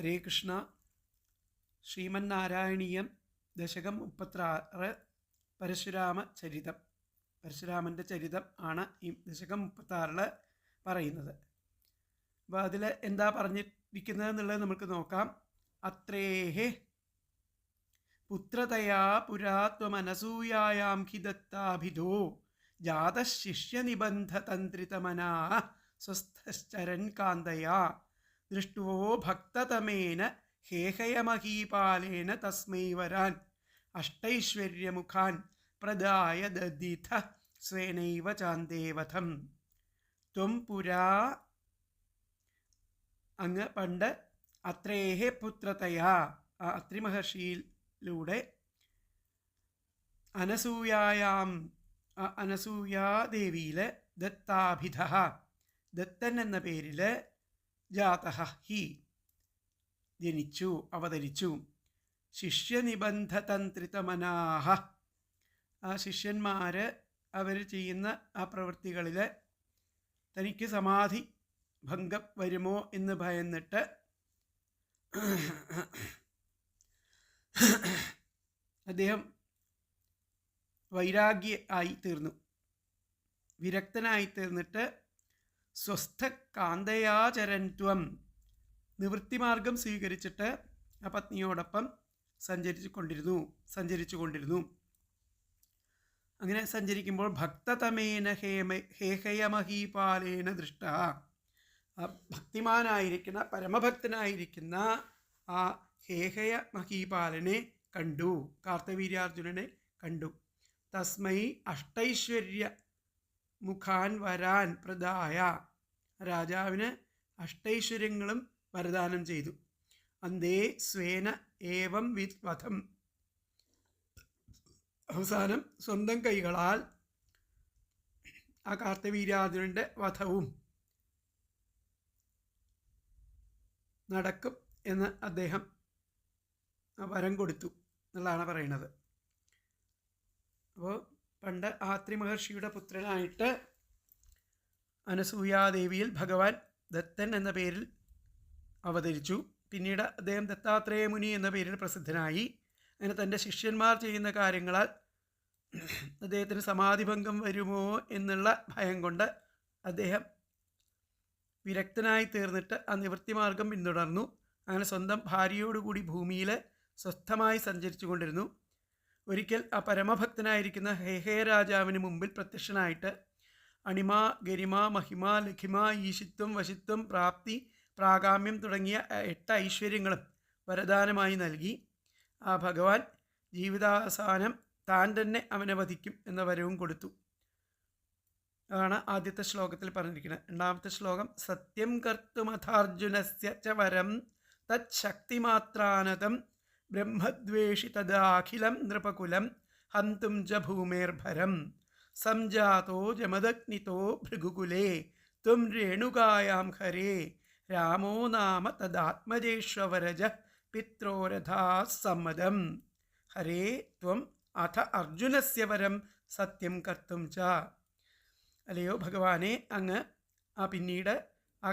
ഹരേ കൃഷ്ണ. ശ്രീമന്നാരായണീയം ദശകം 36 പരശുരാമ ചരിതം. പരശുരാമൻ്റെ ചരിതം ആണ് ഈ ദശകം 36 പറയുന്നത്. അപ്പോൾ അതിൽ എന്താ പറഞ്ഞിരിക്കുന്നത് എന്നുള്ളത് നമുക്ക് നോക്കാം. അത്രേഹേ പുത്രതയാ പുരാത്വമനസൂയായാം ഹി ദത്താഭിധോ ജാതശിഷ്യനിബന്ധതന്ത്രിതമനാ സ്വസ്ഥശ്ചരൻ കാന്തയാ ദൃഷ്ടുവോ ഭക്തതമേന ഹേഹയമഹീപാലേന തസ്മൈ വരാൻ അഷ്ടൈശ്വര്യമുഖാൻ പ്രദായ ദദിഥ സ്വേനൈവ ചാന്തേവധം. ത്വം പുരാ, അങ്ങ് പണ്ട് അത്രേഹേ പുത്രതയാ, ആ അത്രി മഹർഷിയിലൂടെ അനസൂയായാം, അനസൂയാദേവിയിൽ ദത്താഭിധ, ദത്തൻ എന്ന പേരിൽ ജാതഃ ഹി ജനിച്ചു, അവതരിച്ചു. ശിഷ്യനിബന്ധതന്ത്രിതമനാഹ, ആ ശിഷ്യന്മാർ അവർ ചെയ്യുന്ന ആ പ്രവൃത്തികളിൽ തനിക്ക് സമാധി ഭംഗം വരുമോ എന്ന് ഭയന്നിട്ട് അദ്ദേഹം വൈരാഗ്യ ആയി തീർന്നു, വിരക്തനായി തീർന്നിട്ട് സ്വസ്ഥ കാന്തയാചരൻത്വം, നിവൃത്തിമാർഗം സ്വീകരിച്ചിട്ട് ആ പത്നിയോടൊപ്പം സഞ്ചരിച്ചു കൊണ്ടിരുന്നു. അങ്ങനെ സഞ്ചരിക്കുമ്പോൾ ഭക്തതമേന ഹേഹയമഹീപാലേന ദൃഷ്ട, ഭക്തിമാനായിരിക്കുന്ന പരമഭക്തനായിരിക്കുന്ന ആ ഹേഹയ മഹീപാലനെ കണ്ടു, കാർത്തവീര്യാർജുനനെ കണ്ടു. തസ്മൈ അഷ്ടൈശ്വര്യ മുഖാൻ വരാൻ പ്രദായ, രാജാവിന് അഷ്ടൈശ്വര്യങ്ങളും വരദാനം ചെയ്തു. അന്തേ സ്വേന ഏവം വിവധം, അവസാനം സ്വന്തം കൈകളാൽ ആ കാർത്തവീര്യാർജുനൻ്റെ വധവും നടക്കും എന്ന് അദ്ദേഹം വരം കൊടുത്തു എന്നുള്ളതാണ് പറയുന്നത്. അപ്പോൾ പണ്ട് ആത്രി മഹർഷിയുടെ പുത്രനായിട്ട് അനസൂയാദേവിയിൽ ഭഗവാൻ ദത്തൻ എന്ന പേരിൽ അവതരിച്ചു. പിന്നീട് അദ്ദേഹം ദത്താത്രേയ മുനി എന്ന പേരിൽ പ്രസിദ്ധനായി. അങ്ങനെ തൻ്റെ ശിഷ്യന്മാർ ചെയ്യുന്ന കാര്യങ്ങളാൽ അദ്ദേഹത്തിന് സമാധിഭംഗം വരുമോ എന്നുള്ള ഭയം കൊണ്ട് അദ്ദേഹം വിരക്തനായി തീർന്നിട്ട് ആ നിവൃത്തിമാർഗം പിന്തുടർന്നു. അങ്ങനെ സ്വന്തം ഭാര്യയോടുകൂടി ഭൂമിയിൽ സ്വസ്ഥമായി സഞ്ചരിച്ചു കൊണ്ടിരുന്നു. ഒരിക്കൽ ആ പരമഭക്തനായിരിക്കുന്ന ഹേഹയ രാജാവിന് മുമ്പിൽ പ്രത്യക്ഷനായിട്ട് അണിമ, ഗരിമ, മഹിമ, ലഖിമ, ഈശിത്വം, വശിത്വം, പ്രാപ്തി, പ്രാകാമ്യം തുടങ്ങിയ 8 ഐശ്വര്യങ്ങളും വരദാനമായി നൽകി. ആ ഭഗവാൻ ജീവിതാവസാനം താൻ തന്നെ അവനെ വധിക്കും എന്ന വരവും കൊടുത്തു. അതാണ് ആദ്യത്തെ ശ്ലോകത്തിൽ പറഞ്ഞിരിക്കുന്നത്. രണ്ടാമത്തെ ശ്ലോകം സത്യം കർത്തുമഥാർജുനസ്യ ച വരം തത് ശക്തിമാത്രാനതം ബ്രഹ്മദ്വേഷി തദാഖിലം നൃപകുലം ഹന്തും ച ഭൂമേർഭരം സംജാതോ ജമദഗ്നിതോ ഭൃഗുകുലേ ത്വം രേണുകായാം ഹരേ രാമോ നാമ തദാത്മജേഷ്വരജ പിത്രോരഥാ സമ്മതം. ഹരേ ത്വം അഥ അർജുനസ്യ വരം സത്യം കർത്തും ച, അല്ലയോ ഭഗവാനെ, അങ്ങ് പിന്നീട് ആ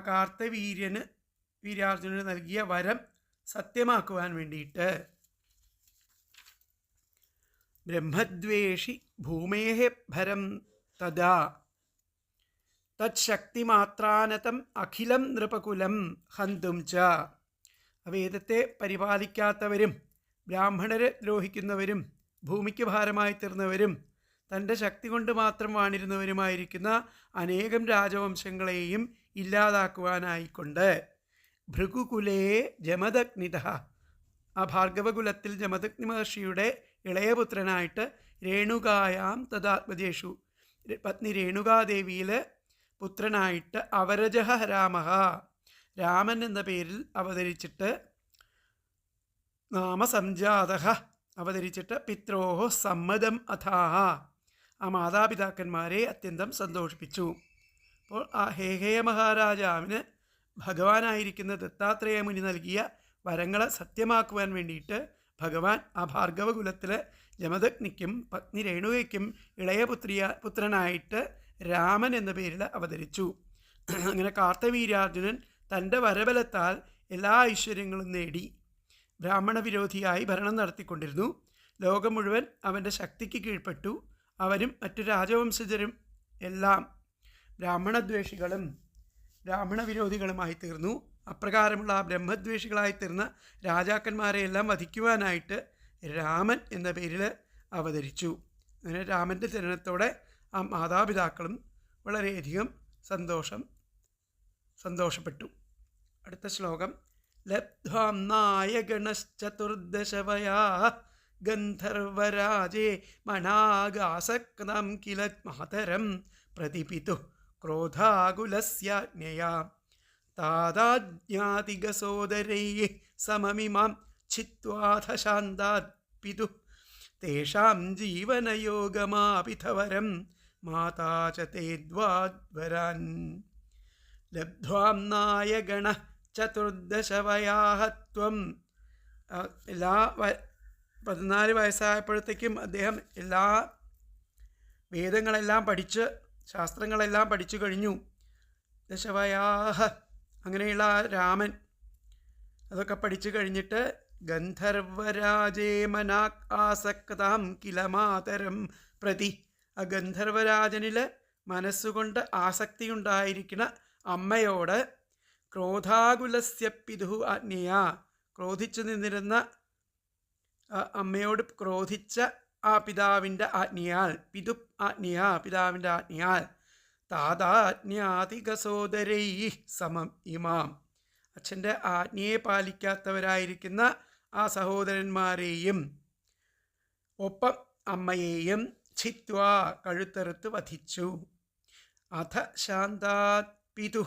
വീര്യാർജുനന് നൽകിയ വരം സത്യമാക്കുവാൻ വേണ്ടിയിട്ട് ബ്രഹ്മദ്വേഷി ഭൂമേഹ ഭരം തദാ തത്ശക്തിമാത്രാനതം അഖിലം നൃപകുലം ഹന്തും ച, വേദത്തെ പരിപാലിക്കാത്തവരും ബ്രാഹ്മണരെ ദ്രോഹിക്കുന്നവരും ഭൂമിക്ക് ഭാരമായി തീർന്നവരും തൻ്റെ ശക്തി കൊണ്ട് മാത്രം വാണിരുന്നവരുമായിരിക്കുന്ന അനേകം രാജവംശങ്ങളെയും ഇല്ലാതാക്കുവാനായിക്കൊണ്ട് ഭൃഗുകുലേ ജമദഗ്നിത, ആ ഭാർഗവകുലത്തിൽ ജമദഗ്നി മഹർഷിയുടെ ഇളയപുത്രനായിട്ട് രേണുകായാം തദാത്മജേഷു, പത്നി രേണുകാദേവിയിൽ പുത്രനായിട്ട് അവരജഹ രാമഃ, രാമൻ എന്ന പേരിൽ അവതരിച്ചിട്ട് നാമസംജാതഃ, അവതരിച്ചിട്ട് പിത്രോഹോ സമ്മതം അഥാഹ, ആ മാതാപിതാക്കന്മാരെ അത്യന്തം സന്തോഷിപ്പിച്ചു. അപ്പോൾ ആ ഹേഹയ മഹാരാജാവിന് ഭഗവാനായിരിക്കുന്ന ദത്താത്രേയ മുനി നൽകിയ വരങ്ങളെ സത്യമാക്കുവാൻ വേണ്ടിയിട്ട് ഭഗവാൻ ആ ഭാർഗവകുലത്തിൽ ജമദഗ്നിക്കും പത്നി രേണുകയ്ക്കും പുത്രനായിട്ട് രാമൻ എന്ന പേരിൽ അവതരിച്ചു. അങ്ങനെ കാർത്തവീര്യാർജുനൻ തൻ്റെ വരബലത്താൽ എല്ലാ ഐശ്വര്യങ്ങളും നേടി ബ്രാഹ്മണ വിരോധിയായി ഭരണം നടത്തിക്കൊണ്ടിരുന്നു. ലോകം മുഴുവൻ അവൻ്റെ ശക്തിക്ക് കീഴ്പ്പെട്ടു. അവരും മറ്റു രാജവംശജരും എല്ലാം ബ്രാഹ്മണദ്വേഷികളും ബ്രാഹ്മണ വിരോധികളുമായി തീർന്നു. അപ്രകാരമുള്ള ആ ബ്രഹ്മദ്വേഷികളായി തീർന്ന രാജാക്കന്മാരെയെല്ലാം വധിക്കുവാനായിട്ട് രാമൻ എന്ന പേരിൽ അവതരിച്ചു. അങ്ങനെ രാമൻ്റെ ജനനത്തോടെ ആ മാതാപിതാക്കളും വളരെയധികം സന്തോഷപ്പെട്ടു. അടുത്ത ശ്ലോകം. ലബ്ധ്വാം നായഗണശ്ചതുർദശവയാ ഗന്ധർവരാജേ മണാഗാസക്തം കില മാതരം പ്രതിപിതു ക്രോധാകുലസ്യാജ്ഞയാ താദാജ്ഞാതികസോദരൈഃ സമമിമാം ഛിത്വാഥ ശാന്താത് പിതുഃ തേഷാം ജീവനയോഗമാപിഥവരം മാതാ ച തേ ദ്വാദ്വരാൻ. ലബ്ധ്വാം നായഗണ ചതുർദശവയാഃ ത്വം. എല്ലാ 14 വയസ്സായപ്പോഴത്തേക്കും അദ്ദേഹം എല്ലാ വേദങ്ങളെല്ലാം പഠിച്ച് ശാസ്ത്രങ്ങളെല്ലാം പഠിച്ചു കഴിഞ്ഞു. ദശവയാഹ അങ്ങനെയുള്ള രാമൻ അതൊക്കെ പഠിച്ചു കഴിഞ്ഞിട്ട് ഗന്ധർവരാജേ മനാകാസക്താം കില മാതരം പ്രതി. ആ ഗന്ധർവരാജനിൽ മനസ്സുകൊണ്ട് ആസക്തിയുണ്ടായിരിക്കുന്ന അമ്മയോട് ക്രോധാകുലസ്യ പിതുഃ ആജ്ഞയ, ക്രോധിച്ചു നിന്നിരുന്ന അമ്മയോട് ക്രോധിച്ച ആ പിതാവിൻ്റെ ആജ്ഞയാൽ, പിതാവിൻ്റെ ആജ്ഞയാൽ താദാജ്ഞാതികസോദരൈഃ സമം ഇമാം, അച്ഛൻ്റെ ആജ്ഞയെ പാലിക്കാത്തവരായിരിക്കുന്ന ആ സഹോദരന്മാരെയും ഒപ്പം അമ്മയെയും ഛിത്വാ കഴുത്തെറുത്ത് വധിച്ചു. അഥ ശാന്താത് പിതു,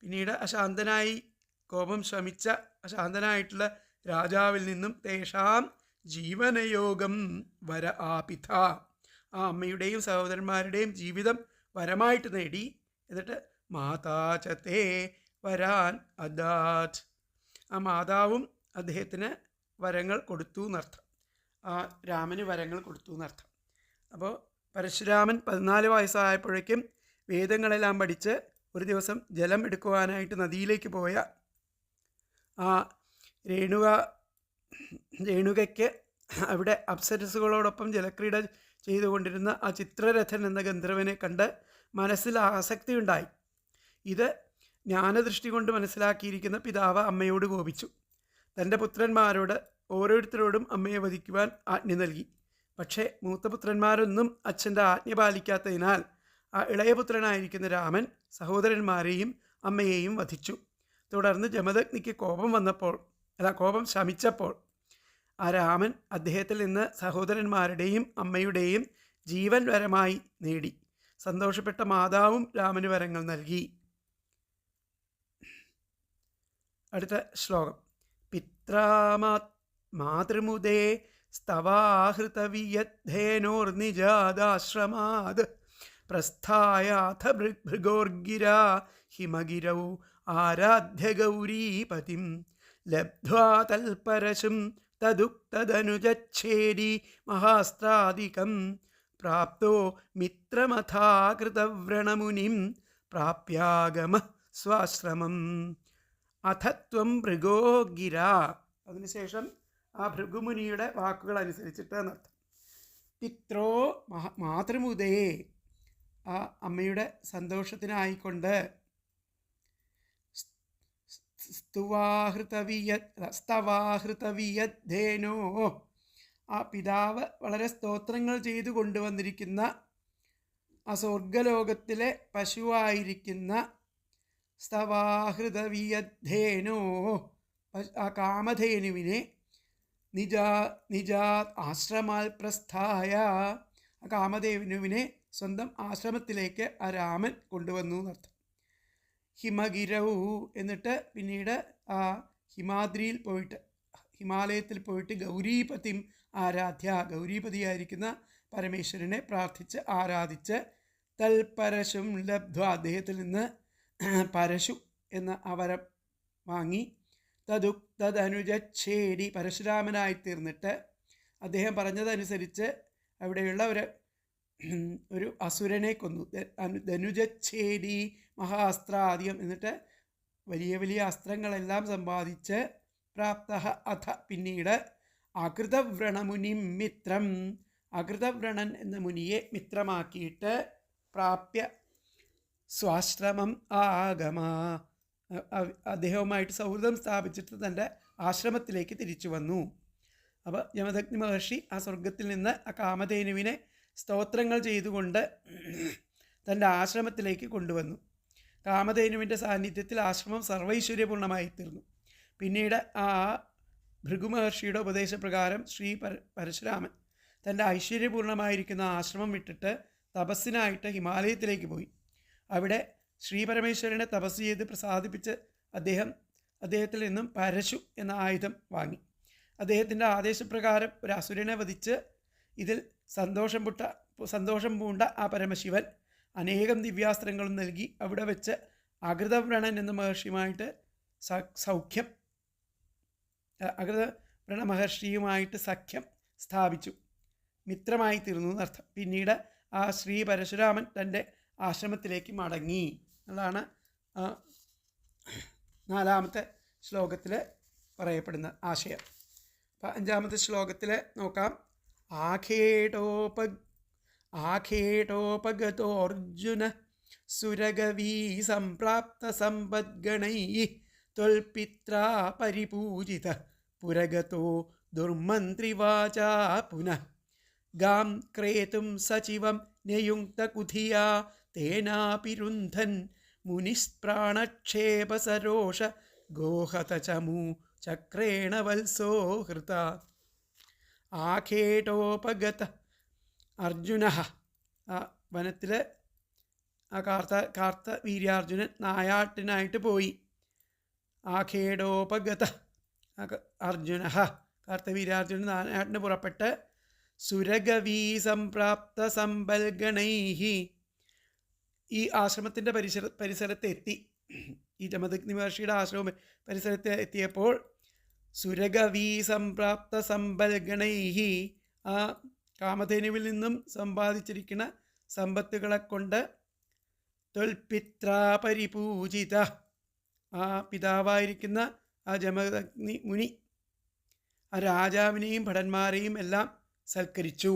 പിന്നീട് അശാന്തനായി കോപം ശമിച്ച അശാന്തനായിട്ടുള്ള രാജാവിൽ നിന്നും തേഷാം ജീവനയോഗം വര ആപിഥ, ആ അമ്മയുടെയും സഹോദരന്മാരുടെയും ജീവിതം വരമായിട്ട് നേടി. എന്നിട്ട് മാതാ ച തേ വരാൻ അദാത്, ആ മാതാവും അദ്ദേഹത്തിന് വരങ്ങൾ കൊടുത്തു എന്നർത്ഥം. ആ രാമന് വരങ്ങൾ കൊടുത്തു എന്നർത്ഥം. അപ്പോൾ പരശുരാമൻ 14 വയസ്സായപ്പോഴേക്കും വേദങ്ങളെല്ലാം പഠിച്ച് ഒരു ദിവസം ജലം എടുക്കുവാനായിട്ട് നദിയിലേക്ക് പോയ ആ രേണുകയ്ക്ക് അവിടെ അപ്സരസുകളോടൊപ്പം ജലക്രീഡ ചെയ്തുകൊണ്ടിരുന്ന ആ ചിത്രരഥൻ എന്ന ഗന്ധർവനെ കണ്ട് മനസ്സിൽ ആസക്തിയുണ്ടായി. ഇത് ജ്ഞാനദൃഷ്ടി കൊണ്ട് മനസ്സിലാക്കിയിരിക്കുന്ന പിതാവ് അമ്മയോട് കോപിച്ചു. തൻ്റെ പുത്രന്മാരോട് ഓരോരുത്തരോടും അമ്മയെ വധിക്കുവാൻ ആജ്ഞ നൽകി. പക്ഷേ മൂത്തപുത്രന്മാരൊന്നും അച്ഛൻ്റെ ആജ്ഞ പാലിക്കാത്തതിനാൽ ആ ഇളയപുത്രനായിരിക്കുന്ന രാമൻ സഹോദരന്മാരെയും അമ്മയെയും വധിച്ചു. തുടർന്ന് ജമദഗ്നിക്ക് കോപം ശമിച്ചപ്പോൾ ആ രാമൻ അദ്ദേഹത്തിൽ നിന്ന് സഹോദരന്മാരുടെയും അമ്മയുടെയും ജീവൻ വരമായി നേടി. സന്തോഷപ്പെട്ട മാതാവും രാമന് വരങ്ങൾ നൽകി. അടുത്ത ശ്ലോകം. പിത്രാമാത് മാതൃമുദേ സ്തവാഹൃതവിയദ്ധേനോർനിജാദാശ്രമാത് പ്രസ്ഥായാഥ ഭൃഗോർഗിരാ ഹിമഗിരൗ ആരാധ്യ ഗൗരീപതിം ലബ്ധ്വാ തൽപരശും തദുക്തദനുജച്ഛേദി മഹാസ്ത്രാദികം പ്രാപ്തോ മിത്രമഥാകൃതവ്രണമുനിം പ്രാപ്യാഗമ സ്വാശ്രമം അഥത്വം ഭൃഗോ ഗിര. അതിനുശേഷം ആ ഭൃഗുമുനിയുടെ വാക്കുകൾ അനുസരിച്ചിട്ട് എന്നർത്ഥം. പിത്രോ മാതൃമുദേ, ആ അമ്മയുടെ സന്തോഷത്തിനായിക്കൊണ്ട് സ്തവാഹൃതവിയദ്ധേനോ, ആ പിതാവ് വളരെ സ്തോത്രങ്ങൾ ചെയ്തു കൊണ്ടുവന്നിരിക്കുന്ന ആ സ്വർഗലോകത്തിലെ പശുവായിരിക്കുന്ന സ്തവാഹൃതവിയദ്ധേനോ, ആ കാമധേനുവിനെ നിജാത് ആശ്രമാൽ പ്രസ്ഥായ, ആ കാമധേനുവിനെ സ്വന്തം ആശ്രമത്തിലേക്ക് ആ രാമൻ കൊണ്ടുവന്നു എന്നർത്ഥം. ഹിമഗിരൗ, എന്നിട്ട് പിന്നീട് ആ ഹിമാലയത്തിൽ പോയിട്ട് ഗൗരീപതിം ആരാധ്യ, ഗൗരീപതിയായിരിക്കുന്ന പരമേശ്വരനെ പ്രാർത്ഥിച്ച് ആരാധിച്ച് തൽപരശും ലബ്ധ്വ, അദ്ദേഹത്തിൽ നിന്ന് പരശു എന്ന അവരം വാങ്ങി തദനുജച്ഛേദി, പരശുരാമനായി തീർന്നിട്ട് അദ്ദേഹം പറഞ്ഞതനുസരിച്ച് അവിടെയുള്ള ഒരു അസുരനെ കൊന്നു. ധനുജച്ഛേദി മഹാസ്ത്രാദികം, എന്നിട്ട് വലിയ വലിയ അസ്ത്രങ്ങളെല്ലാം സമ്പാദിച്ച് പ്രാപ്ത അഥ പിന്നീട് അകൃതവ്രണമുനിം മിത്രം, അകൃതവ്രണൻ എന്ന മുനിയെ മിത്രമാക്കിയിട്ട് പ്രാപ്യ സ്വാശ്രമം ആഗമ, അദ്ദേഹവുമായിട്ട് സൗഹൃദം സ്ഥാപിച്ചിട്ട് തൻ്റെ ആശ്രമത്തിലേക്ക് തിരിച്ചു വന്നു. അപ്പോൾ ജമദഗ്നി മഹർഷി ആ സ്വർഗത്തിൽ നിന്ന് ആ കാമധേനുവിനെ സ്തോത്രങ്ങൾ ചെയ്തുകൊണ്ട് തൻ്റെ ആശ്രമത്തിലേക്ക് കൊണ്ടുവന്നു. കാമധേനുവിൻ്റെ സാന്നിധ്യത്തിൽ ആശ്രമം സർവൈശ്വര്യപൂർണ്ണമായി തീർന്നു. പിന്നീട് ആ ഭൃഗുമഹർഷിയുടെ ഉപദേശപ്രകാരം ശ്രീ പരശുരാമൻ തൻ്റെ ഐശ്വര്യപൂർണ്ണമായിരിക്കുന്ന ആശ്രമം വിട്ടിട്ട് തപസ്സിനായിട്ട് ഹിമാലയത്തിലേക്ക് പോയി. അവിടെ ശ്രീ പരമേശ്വരനെ തപസ് ചെയ്ത് പ്രസാദിപ്പിച്ച് അദ്ദേഹത്തിൽ നിന്നും പരശു എന്ന ആയുധം വാങ്ങി. അദ്ദേഹത്തിൻ്റെ ആദേശപ്രകാരം ഒരു അസുരനെ വധിച്ച് ഇതിൽ സന്തോഷം പൂണ്ട ആ പരമശിവൻ അനേകം ദിവ്യാസ്ത്രങ്ങളും നൽകി അവിടെ വെച്ച് അകൃതവ്രണൻ എന്ന മഹർഷിയുമായിട്ട് അകൃതവ്രണ മഹർഷിയുമായിട്ട് സഖ്യം സ്ഥാപിച്ചു, മിത്രമായി തീർന്നു എന്നർത്ഥം. പിന്നീട് ആ ശ്രീ പരശുരാമൻ തൻ്റെ ആശ്രമത്തിലേക്ക് മടങ്ങി എന്നതാണ് 4ാമത്തെ ശ്ലോകത്തിൽ പറയപ്പെടുന്ന ആശയം. അപ്പം 5ാമത്തെ ശ്ലോകത്തിൽ നോക്കാം. ആഖേടോപഗതോർജുന സുരഗവീ സംപ്രാപ്ത സമ്പദ്ഗണൈ ത്വൽപിത്രാ പരിപൂജിത പുരഗതോ ദുർമന്ത്രിവാചാ പുനഃ ഗാം ക്രേതും സചിവം നിയുക്തകുധിയാ തേനാപിരുന്ധൻ മുനിസ്പ്രാണക്ഷേപസരോഷ ഗോഹതചമൂ ചക്രേണ വത്സോ ഹൃത. ആഖേടോപഗത അർജുന, ആ വനത്തിൽ ആ കാർത്തവീര്യാർജുനൻ നായാട്ടിനായിട്ട് പോയി. ആഖേടോപഗത അർജുന, കാർത്തവീര്യാർജുനൻ നായാട്ടിന് പുറപ്പെട്ട് സുരഗവീ സംപ്രാപ്ത സമ്പൽഗണൈഹി, ഈ ആശ്രമത്തിൻ്റെ പരിസരത്ത് എത്തി. ഈ ജമദഗ്നി മഹർഷിയുടെ ആശ്രമം പരിസരത്ത് എത്തിയപ്പോൾ സുരഗവീ സംപ്രാപ്ത സമ്പൽഗണൈഹി, ആ കാമധേനുവിൽ നിന്നും സമ്പാദിച്ചിരിക്കുന്ന സമ്പത്തുകളെ കൊണ്ട് ത്വൽപിത്രാ പരിപൂജിത, ആ പിതാവായിരിക്കുന്ന ആ ജമദഗ്നി മുനി ആ രാജാവിനെയും ഭടന്മാരെയും എല്ലാം സൽക്കരിച്ചു.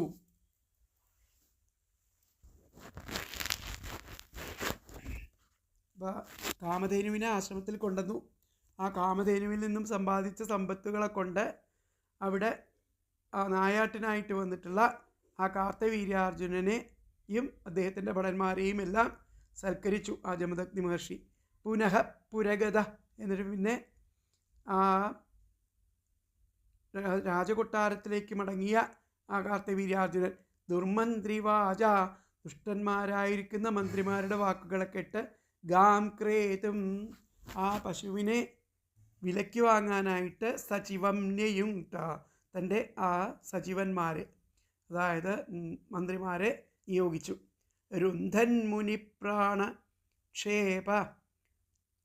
കാമധേനുവിനെ ആശ്രമത്തിൽ കൊണ്ടുവന്നു. ആ കാമധേനുവിൽ നിന്നും സമ്പാദിച്ച സമ്പത്തുകളെ കൊണ്ട് അവിടെ ആ നായാട്ടിനായിട്ട് വന്നിട്ടുള്ള ആ കാർത്തവീര്യാർജുനനെയും അദ്ദേഹത്തിൻ്റെ ഭടന്മാരെയും എല്ലാം സൽക്കരിച്ചു ആ ജമദഗ്നി മഹർഷി. പുനഃ പുരഗത, എന്നിട്ട് പിന്നെ ആ രാജകൊട്ടാരത്തിലേക്ക് മടങ്ങിയ ആ കാർത്തവീര്യാർജുനൻ ദുർമന്ത്രിവാച, ദുഷ്ടന്മാരായിരിക്കുന്ന മന്ത്രിമാരുടെ വാക്കുകളെ കേട്ട് ഗാം ക്രേതും, ആ പശുവിനെ വിലയ്ക്ക് വാങ്ങാനായിട്ട് സചിവം നിയുക്ത, തൻ്റെ ആ സചിവന്മാരെ, അതായത് മന്ത്രിമാരെ നിയോഗിച്ചു. രുന്ധൻ മുനിപ്രാണ ക്ഷേപ,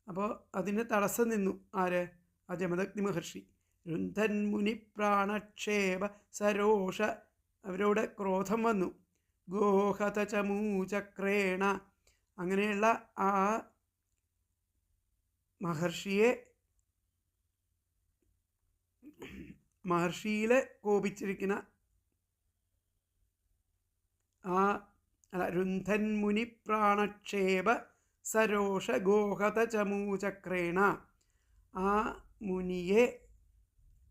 അപ്പോൾ അതിന് തടസ്സം നിന്നു ആര്? ആ ജമദഗ്നി മഹർഷി. രുന്ധൻ മുനിപ്രാണക്ഷേപ സരോഷ, അവരോട് ക്രോധം വന്നു. ഗോഹത ചമൂചക്രേണ, അങ്ങനെയുള്ള ആ മഹർഷിയിൽ കോപിച്ചിരിക്കുന്ന ആ രുന്ധൻ മുനി പ്രാണക്ഷേപ സരോഷ ഗോഹത ചമൂചക്രേണ, ആ മുനിയെ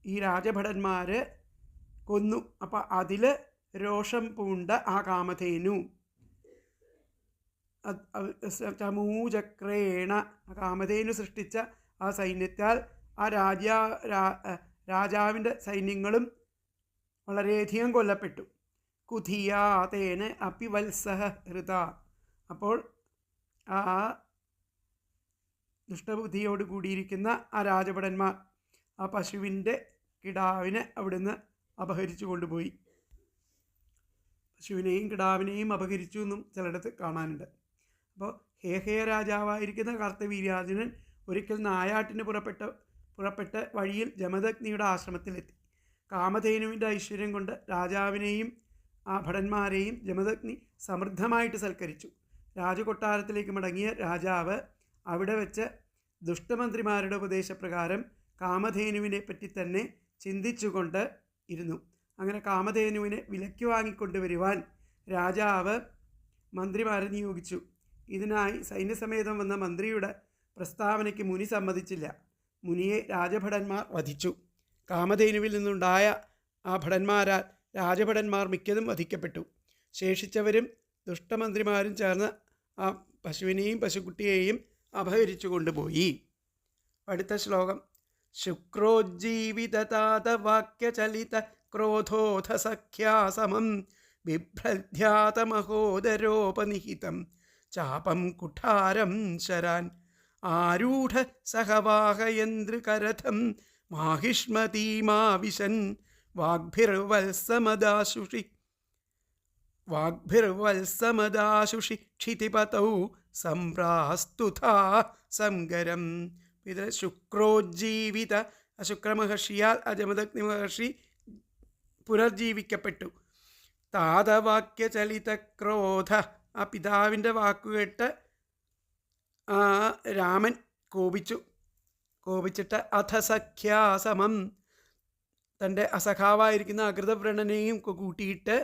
ഈ രാജഭടന്മാർ കൊന്നു. അപ്പം അതിൽ രോഷം പൂണ്ട ആ കാമധേനു ചമൂചക്രേണ, കാമധേനു സൃഷ്ടിച്ച ആ സൈന്യത്താൽ ആ രാജാവിൻ്റെ സൈന്യങ്ങളും വളരെയധികം കൊല്ലപ്പെട്ടു. കുധിയാതേന അപിവത്സഹ ഹൃത, അപ്പോൾ ആ ദുഷ്ടബുദ്ധിയോട് കൂടിയിരിക്കുന്ന ആ രാജഭടന്മാർ ആ പശുവിൻ്റെ കിടാവിനെ അവിടുന്ന് അപഹരിച്ചു കൊണ്ടുപോയി. പശുവിനെയും കിടാവിനെയും അപഹരിച്ചു എന്നും ചിലയിടത്ത് കാണാനുണ്ട്. അപ്പോൾ ഹേഹയ രാജാവായിരിക്കുന്ന കാർത്തവീര്യാർജുനൻ ഒരിക്കൽ നായാട്ടിന് പുറപ്പെട്ട് വഴിയിൽ ജമദഗ്നിയുടെ ആശ്രമത്തിലെത്തി. കാമധേനുവിൻ്റെ ഐശ്വര്യം കൊണ്ട് രാജാവിനെയും ആ ഭടന്മാരെയും ജമദഗ്നി സമൃദ്ധമായിട്ട് സൽക്കരിച്ചു. രാജകൊട്ടാരത്തിലേക്ക് മടങ്ങിയ രാജാവ് അവിടെ വെച്ച് ദുഷ്ടമന്ത്രിമാരുടെ ഉപദേശപ്രകാരം കാമധേനുവിനെ പറ്റി തന്നെ ചിന്തിച്ചുകൊണ്ട് ഇരുന്നു. അങ്ങനെ കാമധേനുവിനെ വിലയ്ക്ക് വാങ്ങിക്കൊണ്ടുവരുവാൻ രാജാവ് മന്ത്രിമാരെ നിയോഗിച്ചു. ഇതിനായി സൈന്യസമേതം വന്ന മന്ത്രിയുടെ പ്രസ്താവനയ്ക്ക് മുനി സമ്മതിച്ചില്ല. മുനിയെ രാജഭടന്മാർ വധിച്ചു. കാമധേനുവിൽ നിന്നുണ്ടായ ആ ഭടന്മാരാൽ രാജഭടന്മാർ മിക്കതും വധിക്കപ്പെട്ടു. ശേഷിച്ചവരും ദുഷ്ടമന്ത്രിമാരും ചേർന്ന് ആ പശുവിനെയും പശുക്കുട്ടിയെയും അപഹരിച്ചു കൊണ്ടുപോയി. അടുത്ത ശ്ലോകം. ശുക്രോജ്ജീവിതതാതവാക്യചലിത ക്രോധോധ സഖ്യാസമം ബിഭ്രധ്യാതമഹോദരോപനിഹിതം ചാപം കുഠാരം ശരാൻ ആരൂഢ സഹവാഹയന്ത്രകരഥം മാഹിഷ്മതീമാവിശൻ വാഗ്ഭിർവത്സമദാശുഷി ക്ഷിതിപതൗ സംപ്രാസ്തുതാ സംഗരം. ഇത് ശുക്രോജ്ജീവിത, ശുക്രമഹർഷിയാൽ ജമദഗ്നി മഹർഷി പുനർജീവിക്കപ്പെട്ടു. താതവാക്യചലിത ക്രോധ, ആ പിതാവിൻ്റെ വാക്കുകേട്ട് രാമൻ കോപിച്ചിട്ട് അഥസഖ്യാസമം, തൻ്റെ അസഖാവായിരിക്കുന്ന അകൃതവ്രണനെയും കൂട്ടിയിട്ട്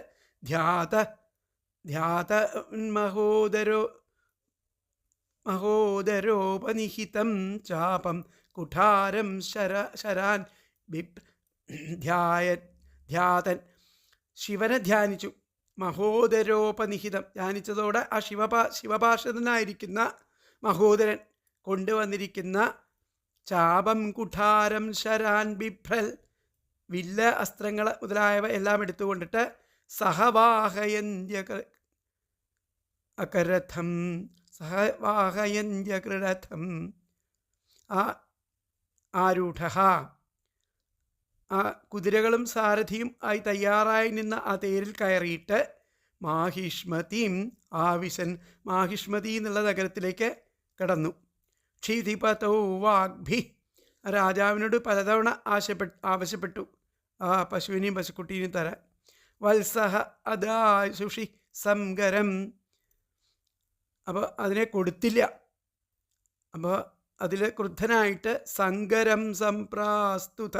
മഹോദരോപനിഹിതം ചാപം കുഠാരം ശരാൻ ധ്യാതൻ, ശിവനെ ധ്യാനിച്ചു. മഹോദരോപനിഹിതം ധ്യാനിച്ചതോടെ ആ ശിവപാർഷദനായിരിക്കുന്ന മഹോദരൻ കൊണ്ടുവന്നിരിക്കുന്ന ചാപം കുഠാരം ശരാൻ ബിഭ്രൽ, വില്ല് അസ്ത്രങ്ങൾ മുതലായവ എല്ലാം എടുത്തുകൊണ്ടിട്ട് സഹവാഹയന്ത്യകരഥം ആരൂഢ, ആ കുതിരകളും സാരഥിയും ആയി തയ്യാറായി നിന്ന ആ തേരിൽ കയറിയിട്ട് മാഹിഷ്മതിയും ആവിശൻ, മാഹിഷ്മതി എന്നുള്ള നഗരത്തിലേക്ക് കടന്നു. ക്ഷിതിപതൗ വാഗ്ഭി, രാജാവിനോട് പലതവണ ആവശ്യപ്പെട്ടു ആ പശുവിനെയും പശുക്കുട്ടീനെയും തരാൻ. വത്സഹ അദാശുഷി സംഗരം, അപ്പോൾ അതിനെ കൊടുത്തില്ല. അപ്പോൾ അതിൽ ക്രുദ്ധനായിട്ട് സംഗരം സംപ്രാസ്തുത,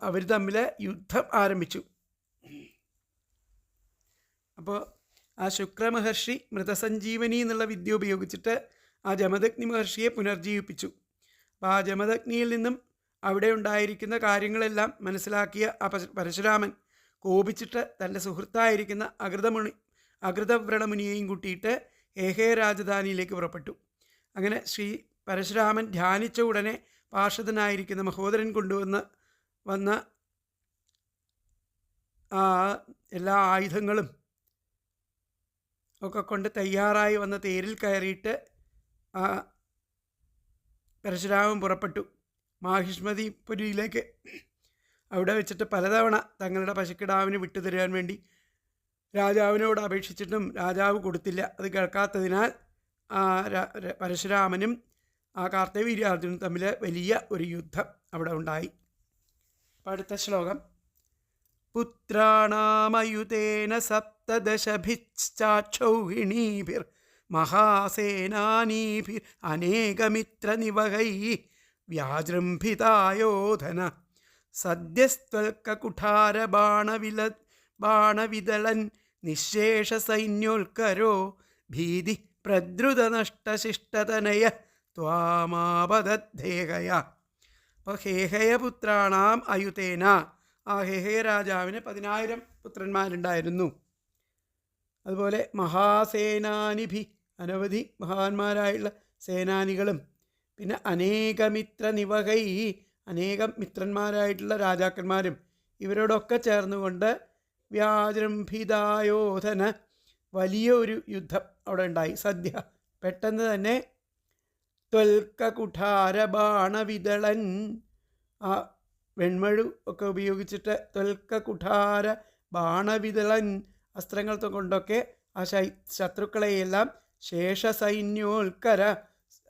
അവർ തമ്മിൽ യുദ്ധം ആരംഭിച്ചു. അപ്പോൾ ആ ശുക്രമഹർഷി മൃതസഞ്ജീവനി എന്നുള്ള വിദ്യ ഉപയോഗിച്ചിട്ട് ആ ജമദഗ്നി മഹർഷിയെ പുനർജീവിപ്പിച്ചു. അപ്പോൾ ആ ജമദഗ്നിയിൽ നിന്നും അവിടെ ഉണ്ടായിരിക്കുന്ന കാര്യങ്ങളെല്ലാം മനസ്സിലാക്കിയ ആ പരശുരാമൻ കോപിച്ചിട്ട് തൻ്റെ സുഹൃത്തായിരിക്കുന്ന അകൃതവ്രണമുനിയെയും കൂട്ടിയിട്ട് ഏഹേ രാജധാനിയിലേക്ക് പുറപ്പെട്ടു. അങ്ങനെ ശ്രീ പരശുരാമൻ ധ്യാനിച്ച ഉടനെ പാർഷദനായിരിക്കുന്ന മഹോദരൻ വന്ന ആ എല്ലാ ആയുധങ്ങളും ഒക്കെ കൊണ്ട് തയ്യാറായി വന്ന തേരിൽ കയറിയിട്ട് ആ പരശുരാമൻ പുറപ്പെട്ടു മാഹിഷ്മതിപുരിയിലേക്ക്. അവിടെ വെച്ചിട്ട് പലതവണ തങ്ങളുടെ പശുക്കിടാവിന് വിട്ടുതരാൻ വേണ്ടി രാജാവിനോട് അപേക്ഷിച്ചിട്ടും രാജാവ് കൊടുത്തില്ല. അത് കേൾക്കാത്തതിനാൽ പരശുരാമനും ആ കാർത്തവീര്യാർജുനും തമ്മിൽ വലിയ ഒരു യുദ്ധം അവിടെ ഉണ്ടായി. അടുത്ത ശ്ലോകം. പുത്രാണാമയുതേന സപ്തദശഭിശ്ചാക്ഷൗഹിണീഭിർ മഹാസേനാനീഭിർ അനേകമിത്രനിവഹൈ വ്യാജൃംഭിതായോധന സദ്യസ്ത്വൽക്കുഠാരബാണവിദളൻ നിശേഷസൈന്യോൽക്കരോ ഭീതി പ്രദ്രുതനഷ്ടശിഷ്ടതനയ ത്വാമാപദദ്ധേഹയ. അപ്പോൾ ഹേഹയപുത്രാണാം അയുതേന, ആ ഹേഹയ രാജാവിന് 10,000 പുത്രന്മാരുണ്ടായിരുന്നു. അതുപോലെ മഹാസേനാനിഭി, അനവധി മഹാന്മാരായുള്ള സേനാനികളും, പിന്നെ അനേകമിത്ര നിവഹൈ, അനേകം മിത്രന്മാരായിട്ടുള്ള രാജാക്കന്മാരും, ഇവരോടൊക്കെ ചേർന്നുകൊണ്ട് വ്യാജൃംഭിതായോധന, വലിയ ഒരു യുദ്ധം അവിടെ ഉണ്ടായി. സദ്യ പെട്ടെന്ന് തന്നെ ത്വൽക്കുഠാരബാണവിദളൻ, ആ വെൺമഴു ഒക്കെ ഉപയോഗിച്ചിട്ട് ത്വൽക്കുഠാര ബാണവിദളൻ അസ്ത്രങ്ങൾ കൊണ്ടൊക്കെ ആ ശത്രുക്കളെയെല്ലാം ശേഷസൈന്യോൽക്കര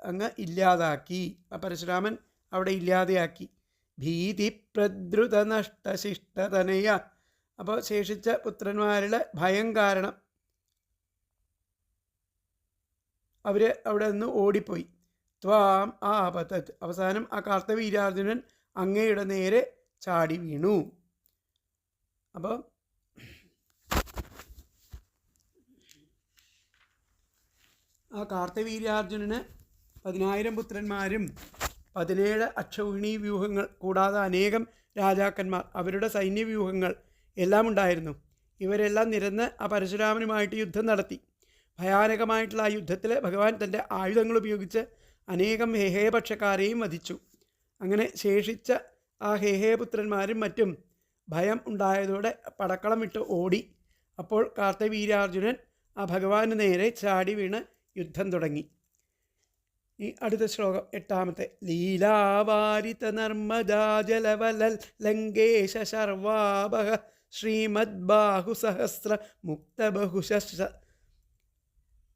അങ്ങ് ഇല്ലാതാക്കി. ആ പരശുരാമൻ അവിടെ ഇല്ലാതെയാക്കി. ഭീതി പ്രദ്രുത നഷ്ടശിഷ്ടതനയ, അപ്പോൾ ശേഷിച്ച പുത്രന്മാരുടെ ഭയം കാരണം അവർ അവിടെ നിന്ന് ഓടിപ്പോയി. ത്വാം ആപതത്. അവസാനം ആ കാർത്തവീര്യാർജുനൻ അങ്ങയുടെ നേരെ ചാടി വീണു. അപ്പോൾ ആ കാർത്തവീര്യാർജുനന് 10,000 പുത്രന്മാരും 17 അക്ഷൗഹിണി വ്യൂഹങ്ങൾ കൂടാതെ അനേകം രാജാക്കന്മാർ, അവരുടെ സൈന്യവ്യൂഹങ്ങൾ എല്ലാം ഉണ്ടായിരുന്നു. ഇവരെല്ലാം നിരന്ന് ആ പരശുരാമനുമായിട്ട് യുദ്ധം നടത്തി. ഭയാനകമായിട്ടുള്ള ആ യുദ്ധത്തിൽ ഭഗവാൻ തൻ്റെ ആയുധങ്ങൾ ഉപയോഗിച്ച് അനേകം ഹേഹേപക്ഷക്കാരെയും വധിച്ചു. അങ്ങനെ ശേഷിച്ച ആ ഹേഹേപുത്രന്മാരും മറ്റും ഭയം ഉണ്ടായതോടെ പടക്കളം വിട്ട് ഓടി. അപ്പോൾ കാർത്തവീര്യാർജുനൻ ആ ഭഗവാന് നേരെ ചാടി വീണ് യുദ്ധം തുടങ്ങി. ഈ അടുത്ത ശ്ലോകം 8ാമത്തെ. ലീലാവാരിത നർമ്മദാ ജലവലൽ ലങ്കേശ ശർവാഭ ശ്രീമദ്ബാഹുസഹസ്ര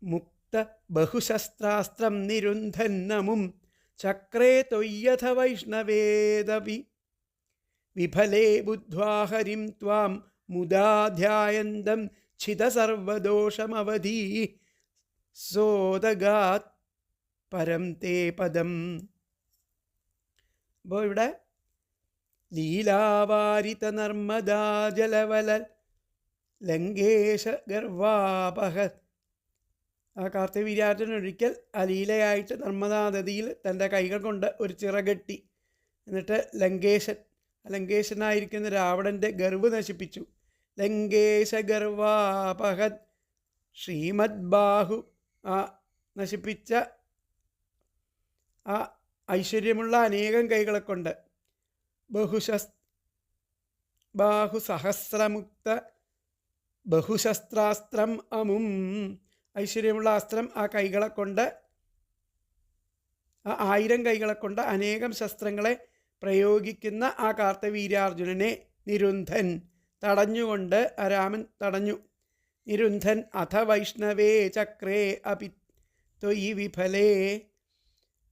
മുക്തബഹുശസ്ത്രാസ്ത്രം നിരുന്ധന്നമും ചക്രേ ത്വയ്യഥ വൈഷ്ണവേദവി വിഫലേ ബുദ്ധ്വാ ഹരിം ത്വാം മുദാധ്യായന്തം ഛിതസർവദോഷമവധീ സോദഗാത് പരം തേ പദം. അപ്പോൾ ഇവിടെ ലീലാവാരിത നർമ്മദാ ജലവലൽ ലങ്കേശ ഗർവാപഹ. ആ കാർത്തവീര്യാർജുനൻ ഒരിക്കൽ ആ ലീലയായിട്ട് നർമ്മദാ നദിയിൽ തൻ്റെ കൈകൾ കൊണ്ട് ഒരു ചിറകെട്ടി. എന്നിട്ട് ലങ്കേശനായിരിക്കുന്ന രാവണൻ്റെ ഗർവ് നശിപ്പിച്ചു. ലങ്കേശ ഗർവാപഹത്. ശ്രീമദ്ബാഹു ആ നശിപ്പിച്ച ആ ഐശ്വര്യമുള്ള അനേകം കൈകളെ കൊണ്ട് ബാഹുസഹസ്രമുക്ത ബഹുശസ്ത്രാസ്ത്രം അമും. ഐശ്വര്യമുള്ള അസ്ത്രം ആ കൈകളെ കൊണ്ട്, ആ 1000 കൈകളെ കൊണ്ട് അനേകം ശസ്ത്രങ്ങളെ പ്രയോഗിക്കുന്ന ആ കാർത്തവീര്യാർജുനനെ നിരുന്ധൻ തടഞ്ഞുകൊണ്ട് ആ രാമൻ തടഞ്ഞു. നിരുന്ധൻ അഥ വൈഷ്ണവേ ചക്രേ അപി ത്വയി വിഫലേ.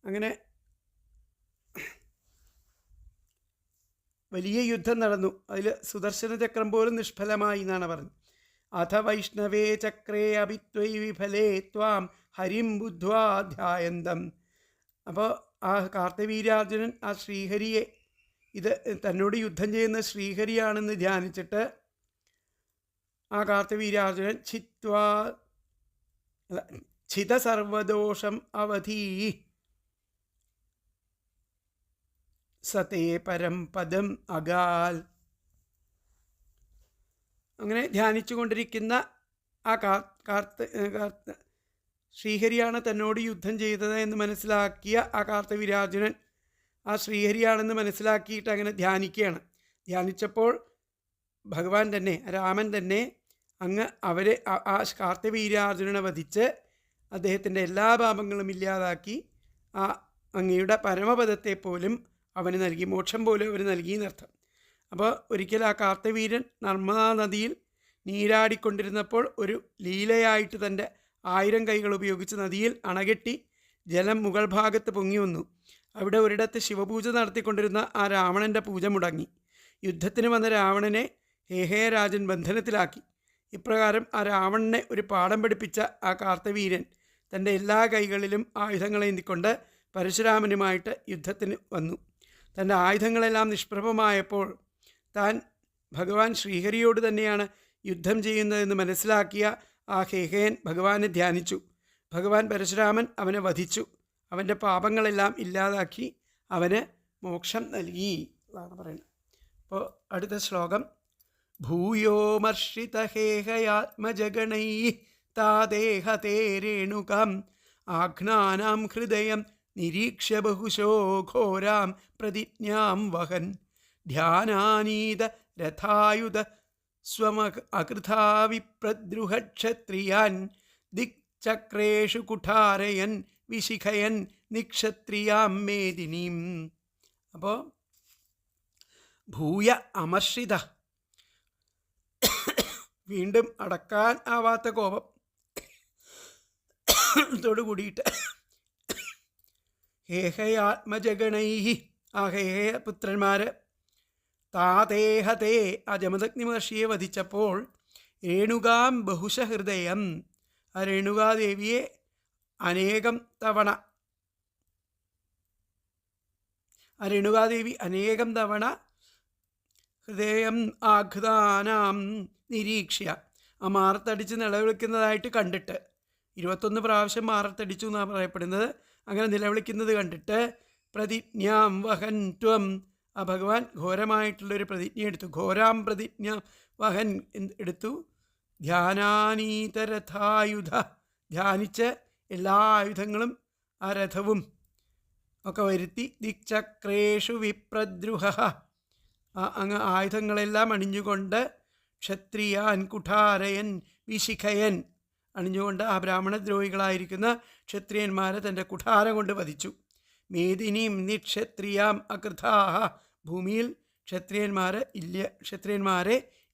അങ്ങനെ വലിയ യുദ്ധം നടന്നു. അതിൽ സുദർശന ചക്രം പോലും നിഷ്ഫലമായി എന്നാണ് പറഞ്ഞത്. അഥ വൈഷ്ണവേ ചക്രേ അപി ത്വയി വിഫലേ ത്വാം ഹരിം ബുദ്ധ്വാ ധ്യായന്തം. അപ്പോൾ ആ കാർത്തവീര്യാർജുനൻ ആ ശ്രീഹരിയെ, ഇത് തന്നോട് യുദ്ധം ചെയ്യുന്ന ശ്രീഹരിയാണെന്ന് ധ്യാനിച്ചിട്ട് ആ കാർത്തവീര്യാർജുനൻ ഛിത സർവദോഷം അവധീ സതേ പരം പദം അകാൽ. അങ്ങനെ ധ്യാനിച്ചു കൊണ്ടിരിക്കുന്ന ആ ശ്രീഹരിയാണ് തന്നോട് യുദ്ധം ചെയ്തത് എന്ന് മനസ്സിലാക്കിയ ആ കാർത്തവീര്യാർജുനൻ ആ ശ്രീഹരിയാണെന്ന് മനസ്സിലാക്കിയിട്ട് അങ്ങനെ ധ്യാനിക്കുകയാണ്. ധ്യാനിച്ചപ്പോൾ ഭഗവാൻ തന്നെ, രാമൻ തന്നെ അങ്ങ് അവരെ ആ കാർത്തവീര്യാർജുനനെ വധിച്ച് അദ്ദേഹത്തിൻ്റെ എല്ലാ പാപങ്ങളും ഇല്ലാതാക്കി ആ അങ്ങയുടെ പരമപദത്തെ പോലും അവന് നൽകി, മോക്ഷം പോലും അവന് നൽകി എന്നർത്ഥം. അപ്പോൾ ഒരിക്കൽ ആ കാർത്തവീര്യൻ നർമ്മദാ നദിയിൽ നീരാടിക്കൊണ്ടിരുന്നപ്പോൾ ഒരു ലീലയായിട്ട് തൻ്റെ 1000 കൈകൾ ഉപയോഗിച്ച് നദിയിൽ അണകെട്ടി ജലം മുകൾ ഭാഗത്ത് പൊങ്ങി വന്നു. അവിടെ ഒരിടത്ത് ശിവപൂജ നടത്തിക്കൊണ്ടിരുന്ന ആ രാവണൻ്റെ പൂജ മുടങ്ങി. യുദ്ധത്തിന് വന്ന രാവണനെ ഹേഹേരാജൻ ബന്ധനത്തിലാക്കി. ഇപ്രകാരം ആ രാവണനെ ഒരു പാഠം പഠിപ്പിച്ച ആ കാർത്തവീര്യൻ തൻ്റെ എല്ലാ കൈകളിലും ആയുധങ്ങളേന്തിക്കൊണ്ട് പരശുരാമനുമായിട്ട് യുദ്ധത്തിന് വന്നു. തൻ്റെ ആയുധങ്ങളെല്ലാം നിഷ്പ്രഭമായപ്പോൾ താൻ ഭഗവാൻ ശ്രീഹരിയോട് തന്നെയാണ് യുദ്ധം ചെയ്യുന്നതെന്ന് മനസ്സിലാക്കിയ ആ ഹേഹേൻ ഭഗവാനെ ധ്യാനിച്ചു. ഭഗവാൻ പരശുരാമൻ അവനെ വധിച്ചു. അവൻ്റെ പാപങ്ങളെല്ലാം ഇല്ലാതാക്കി അവന് മോക്ഷം നൽകി എന്നാണ് പറയുന്നത്. അപ്പോൾ അടുത്ത ശ്ലോകം. ഭൂയോമർഷിത ഹേഹയാത്മജഗണൈ താദേഹതേ രേണുകാം ആഘ്നാനാം ഹൃദയം നിരീക്ഷ്യ ബഹുശോ ഘോരാം പ്രതിജ്ഞാം വഹൻ ധ്യാനാനീത രഥായുധ സ്വമകൃഥാവിപ്രദ്രുഹക്ഷത്രിയാൻ ദിക്ചക്രേഷു കുഠാരയൻ വിശിഖയൻ നിക്ഷത്രിയാം മേദിനീം. അപ്പോൾ ഭൂയ അമർഷിത, വീണ്ടും അടക്കാൻ ആവാത്ത കോപം ത്തോടു കൂടിയിട്ട് ഹേഹയാത്മജഗണൈ, ആ ഹേഹയ പുത്രന്മാർ താതേഹതേ, ആ ജമദഗ്നി മഹർഷിയെ വധിച്ചപ്പോൾ രേണുകാം ബഹുശഹൃദയം, ആ രേണുകാദേവിയെ അനേകം തവണ ആ രേണുകാദേവി അനേകം തവണ ഹൃദയം ആഘ്താനാം നിരീക്ഷ്യ ആ മാറത്തടിച്ച് നിലവിളിക്കുന്നതായിട്ട് കണ്ടിട്ട് 21 പ്രാവശ്യം മാറത്തടിച്ചു എന്നാണ് പറയപ്പെടുന്നത്. അങ്ങനെ നിലവിളിക്കുന്നത് കണ്ടിട്ട് പ്രതിജ്ഞാം വഹൻ ത്വം ആ ഭഗവാൻ ഘോരമായിട്ടുള്ളൊരു പ്രതിജ്ഞ എടുത്തു. ഘോരാം പ്രതിജ്ഞ വഹൻ എടുത്തു. ധ്യാനാനീതരഥായുധ ധ്യാനിച്ച് എല്ലാ ആയുധങ്ങളും ആ രഥവും ഒക്കെ വരുത്തി. ദിക്ചക്രേഷു വിപ്രദ്രുഹ അങ്ങ് ആയുധങ്ങളെല്ലാം അണിഞ്ഞുകൊണ്ട് ക്ഷത്രിയാൻ കുഠാരയൻ വിശിഖയൻ അണിഞ്ഞുകൊണ്ട് ആ ബ്രാഹ്മണദ്രോഹികളായിരിക്കുന്ന ക്ഷത്രിയന്മാരെ തൻ്റെ കുഠാരം കൊണ്ട് വധിച്ചു. മേദിനീം നിക്ഷത്രിയാം അകൃതാഹ ഭൂമിയിൽ ക്ഷത്രിയന്മാരെ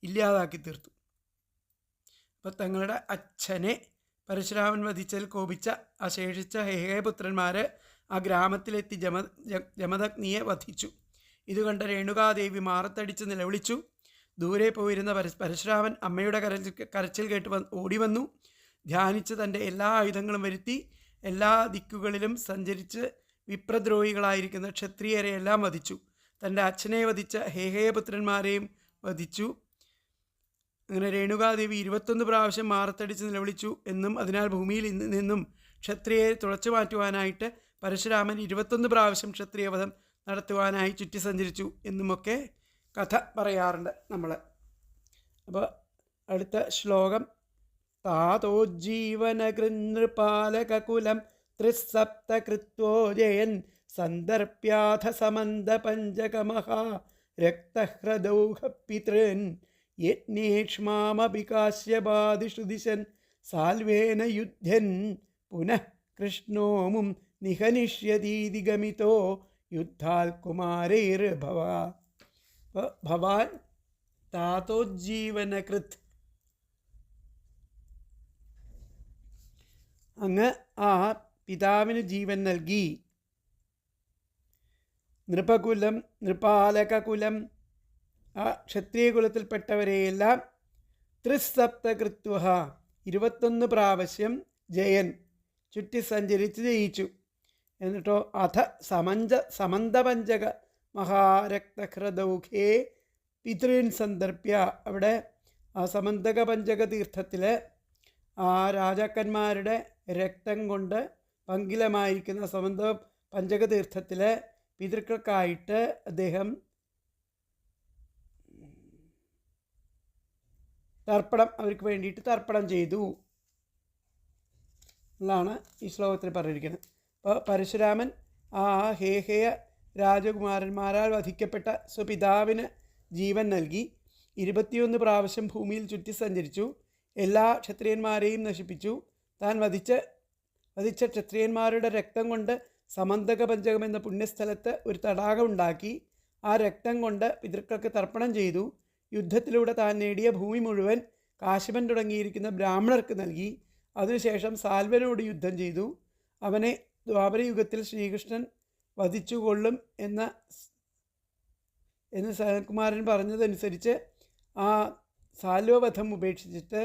ഇല്ലാതാക്കി തീർത്തു. അപ്പം തങ്ങളുടെ അച്ഛനെ പരശുരാമൻ വധിച്ചതിൽ കോപിച്ച ശേഷിച്ച ഹേഹേപുത്രന്മാർ ആ ഗ്രാമത്തിലെത്തി ജമദഗ്നിയെ വധിച്ചു. ഇത് കണ്ട രേണുകാദേവി മാറത്തടിച്ച് നിലവിളിച്ചു. ദൂരെ പോയിരുന്ന പരശുരാമൻ അമ്മയുടെ കരച്ചിൽ കേട്ട് ഓടി വന്നു. ധ്യാനിച്ച് തൻ്റെ എല്ലാ ആയുധങ്ങളും വരുത്തി എല്ലാ ദിക്കുകളിലും സഞ്ചരിച്ച് വിപ്രദ്രോഹികളായിരിക്കുന്ന ക്ഷത്രിയരെയെല്ലാം വധിച്ചു. തൻ്റെ അച്ഛനെ വധിച്ച ഹേഹേപുത്രന്മാരെയും വധിച്ചു. അങ്ങനെ രേണുകാദേവി 21 പ്രാവശ്യം മാറത്തടിച്ച് നിലവിളിച്ചു എന്നും അതിനാൽ ഭൂമിയിൽ നിന്നും ക്ഷത്രിയരെ തുളച്ചു മാറ്റുവാനായിട്ട് പരശുരാമൻ 21 പ്രാവശ്യം ക്ഷത്രിയവധം നടത്തുവാനായി ചുറ്റി സഞ്ചരിച്ചു എന്നുമൊക്കെ കഥ പറയാറുണ്ട് നമ്മൾ. അപ്പോൾ അടുത്ത ശ്ലോകം താതോജ്ജീവനകൃനൃപാലകുലം ത്രിസപ്തകൃത്വോ ജയൻ സന്ദർപ്യാഥ സമന്ത പഞ്ചകമഹാ രക്തഹ്രദൗഹപിതൃൻ യജ്ഞേക്ഷ്മാമഭികാശ്യപാദിഷു ദിശൻ സാൽവേന യുധ്യൻ പുനഃ കൃഷ്ണോമും നിഹനിഷ്യതീതി ഗമിതോ യുദ്ധാൽ കുമാരൈർഭവ. ഭവാൻ താതോജ്ജീവനകൃത് അങ്ങ് ആ പിതാവിന് ജീവൻ നൽകി. നൃപകുലം നൃപാലകകുലം ആ ക്ഷത്രിയകുലത്തിൽപ്പെട്ടവരെയെല്ലാം ത്രിസപ്തകൃത്വ 21 പ്രാവശ്യം ജയൻ ചുറ്റി സഞ്ചരിച്ച് ജയിച്ചു. എന്നിട്ടോ അധ സമന്തപഞ്ചക മഹാരക്തഹ്രദൗഖേ പിതൃൻ സന്ദർഭ്യ അവിടെ ആ സമന്തക പഞ്ചക തീർത്ഥത്തിൽ ആ രാജാക്കന്മാരുടെ രക്തം കൊണ്ട് പങ്കിലമായിരിക്കുന്ന സമന്ത പഞ്ചക തീർത്ഥത്തിൽ പിതൃക്കൾക്കായിട്ട് അദ്ദേഹം തർപ്പണം അവർക്ക് വേണ്ടിയിട്ട് തർപ്പണം ചെയ്തു എന്നാണ് ഈ ശ്ലോകത്തിൽ പറഞ്ഞിരിക്കുന്നത്. അപ്പോൾ പരശുരാമൻ ആ ഹേഹേയ രാജകുമാരന്മാരാൽ വധിക്കപ്പെട്ട സ്വപിതാവിന് ജീവൻ നൽകി. 21 പ്രാവശ്യം ഭൂമിയിൽ ചുറ്റി സഞ്ചരിച്ചു. എല്ലാ ക്ഷത്രിയന്മാരെയും നശിപ്പിച്ചു. താൻ വധിച്ച ക്ഷത്രിയന്മാരുടെ രക്തം കൊണ്ട് സമന്തക പഞ്ചകം എന്ന പുണ്യസ്ഥലത്ത് ഒരു തടാകം ഉണ്ടാക്കി. ആ രക്തം കൊണ്ട് പിതൃക്കൾക്ക് തർപ്പണം ചെയ്തു. യുദ്ധത്തിലൂടെ താൻ നേടിയ ഭൂമി മുഴുവൻ കാശിപൻ തുടങ്ങിയിരിക്കുന്ന ബ്രാഹ്മണർക്ക് നൽകി. അതിനുശേഷം സാൽവനോട് യുദ്ധം ചെയ്തു. അവനെ ദ്വാപരയുഗത്തിൽ ശ്രീകൃഷ്ണൻ വധിച്ചുകൊള്ളും എന്ന് സനത്കുമാരൻ പറഞ്ഞതനുസരിച്ച് ആ സാൽവവധം ഉപേക്ഷിച്ചിട്ട്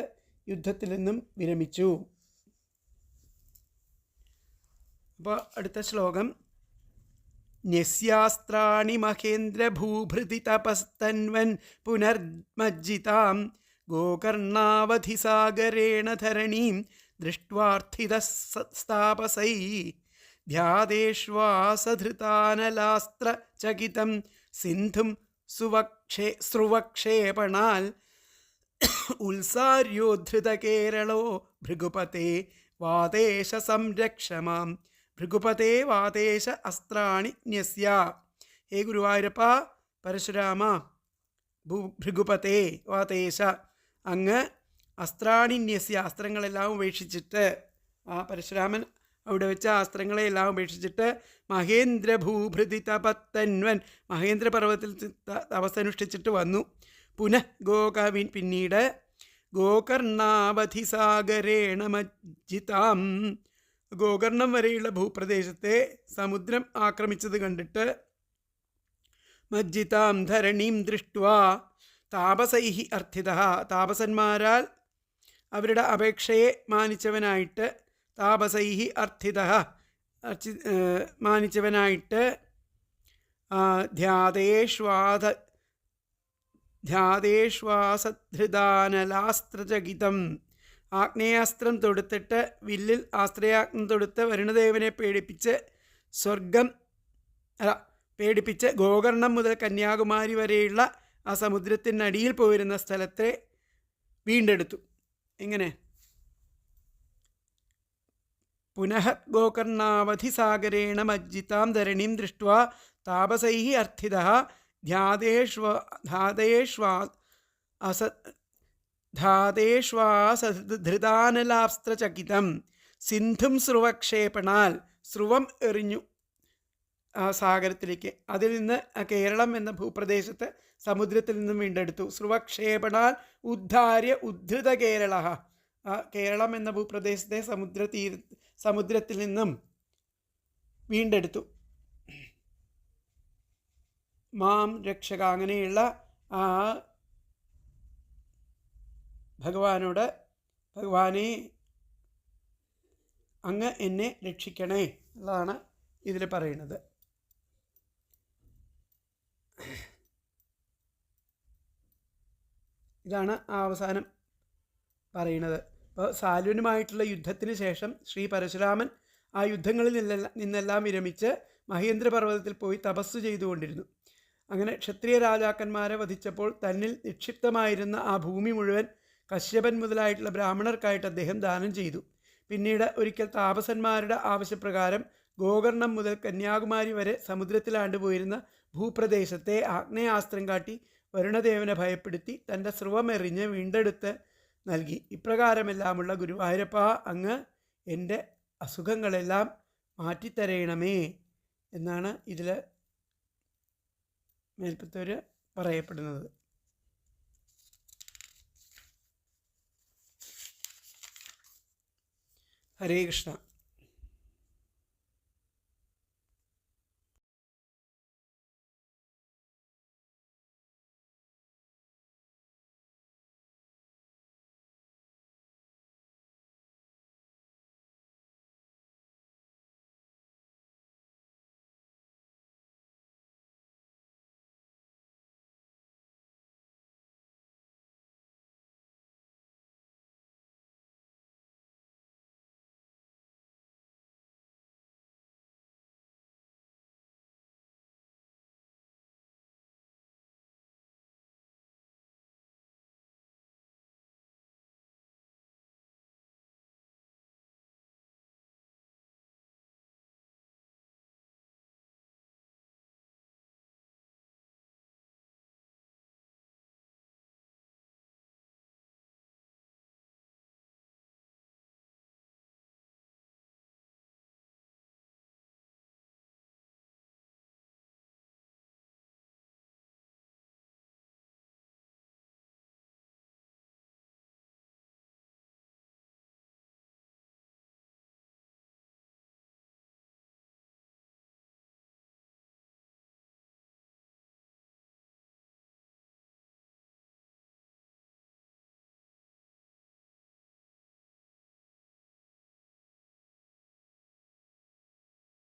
യുദ്ധത്തിൽ നിന്നും വിരമിച്ചു. അപ്പോൾ അടുത്ത ശ്ലോകം ന്യസ്യാസ്ത്രാണി മഹേന്ദ്രഭൂഭൃതി തപസ്തന്വൻ പുനർമജ്ജിതാം ഗോകർണാവധിസാഗരേണ ധരണീം ദൃഷ്ട്വാർത്ഥിതസ്താപസൈ ധ്യാദേഷ്വാസധൃതാനലാസ്ത്രചകിതം സിന്ധും സ്രുവക്ഷേപണാൽ ഉത്സാര്യോദ്ധൃതകേരളോ ഭൃഗുപതേ വാദേശ സംരക്ഷമാം. ഭൃഗുപതേ വാദേശ അസ്ത്രാണി ന്യസ്യ. ഹേ ഗുരുവായൂരപ്പ പരശുരാമ ഭൃഗുപതേ വാദേശ അങ്ങ് അസ്ത്രാണി ന്യസ്യ അസ്ത്രങ്ങളെല്ലാം ഉപേക്ഷിച്ചിട്ട് ആ പരശുരാമൻ അവിടെ വെച്ച അസ്ത്രങ്ങളെല്ലാം ഉപേക്ഷിച്ചിട്ട് മഹേന്ദ്രഭൂഭൃതി തപത്തന്വൻ മഹേന്ദ്രപർവ്വതത്തിൽ തപസ്സനുഷ്ഠിച്ചിട്ട് വന്നു. പുനഃ പിന്നീട് ഗോകർണാവധിസാഗരേണ മജ്ജിതാം ഗോകർണം വരെയുള്ള ഭൂപ്രദേശത്തെ സമുദ്രം ആക്രമിച്ചത് കണ്ടിട്ട് മജ്ജിതാം ധരണീം ദൃഷ്ട്വാ താപസൈഹി അർത്ഥിത താപസന്മാരാൽ അവരുടെ അപേക്ഷയെ മാനിച്ചവനായിട്ട് താപസൈഹി അർത്ഥിത മാനിച്ചവനായിട്ട് ധ്യാതേശ്വാസധൃതാനലാസ്ത്രചകിതം. ആഗ്നേയാസ്ത്രം തൊടുത്തിട്ട് വില്ലിൽ ആശ്രയാഗ്നം തൊടുത്ത് വരുണദേവനെ പേടിപ്പിച്ച് ഗോകർണം മുതൽ കന്യാകുമാരി വരെയുള്ള ആ സമുദ്രത്തിനടിയിൽ പോയിരുന്ന സ്ഥലത്തെ വീണ്ടെടുത്തു. എങ്ങനെ? പുനഃ ഗോകർണാവധിസാഗരേണ മജ്ജിതാം ധരണിം ദൃഷ്ട്വാ താപസൈഃ അർത്ഥിതഃ ധാതേശ്വാസധൃതാനലാസ്ത്രചകിതം. സിന്ധും സ്രുവക്ഷേപണാൽ, സ്രുവം എറിഞ്ഞു ആ സാഗരത്തിലേക്ക്. അതിൽ നിന്ന് കേരളം എന്ന ഭൂപ്രദേശത്ത് സമുദ്രത്തിൽ നിന്നും വീണ്ടെടുത്തു. സ്രുവക്ഷേപണാൽ ഉദ്ധാര്യ ഉദ്ധൃത കേരള. ആ കേരളം എന്ന ഭൂപ്രദേശത്തെ സമുദ്രത്തിൽ നിന്നും വീണ്ടെടുത്തു. മാം രക്ഷക. അങ്ങനെയുള്ള ആ ഭഗവാനോട്, ഭഗവാനെ അങ്ങ് എന്നെ രക്ഷിക്കണേ എന്നതാണ് ഇതിൽ പറയുന്നത്. ഇതാണ് ആ അവസാനം പറയുന്നത്. അപ്പോൾ സാലുവിനുമായിട്ടുള്ള യുദ്ധത്തിന് ശേഷം ശ്രീ പരശുരാമൻ ആ യുദ്ധങ്ങളിൽ നിന്നെല്ലാം വിരമിച്ച് മഹേന്ദ്രപർവ്വതത്തിൽ പോയി തപസ് ചെയ്തുകൊണ്ടിരുന്നു. അങ്ങനെ ക്ഷത്രിയ രാജാക്കന്മാരെ വധിച്ചപ്പോൾ തന്നിൽ നിക്ഷിപ്തമായിരുന്ന ആ ഭൂമി മുഴുവൻ കശ്യപൻ മുതലായിട്ടുള്ള ബ്രാഹ്മണർക്കായിട്ട് അദ്ദേഹം ദാനം ചെയ്തു. പിന്നീട് ഒരിക്കൽ താപസന്മാരുടെ ആവശ്യപ്രകാരം ഗോകർണം മുതൽ കന്യാകുമാരി വരെ സമുദ്രത്തിലാണ്ടുപോയിരുന്ന ഭൂപ്രദേശത്തെ ആഗ്നേയാസ്ത്രം കാട്ടി വരുണദേവനെ ഭയപ്പെടുത്തി തൻ്റെ സ്രുവമെറിഞ്ഞ് വീണ്ടെടുത്ത് നൽകി. ഇപ്രകാരമെല്ലാമുള്ള ഗുരുവായൂരപ്പ, അങ്ങ് എൻ്റെ അസുഖങ്ങളെല്ലാം മാറ്റിത്തരയണമേ എന്നാണ് ഇതിൽ മേൽപ്പത്തൂർ പറയപ്പെടുന്നത്. ഹരേ കൃഷ്ണ.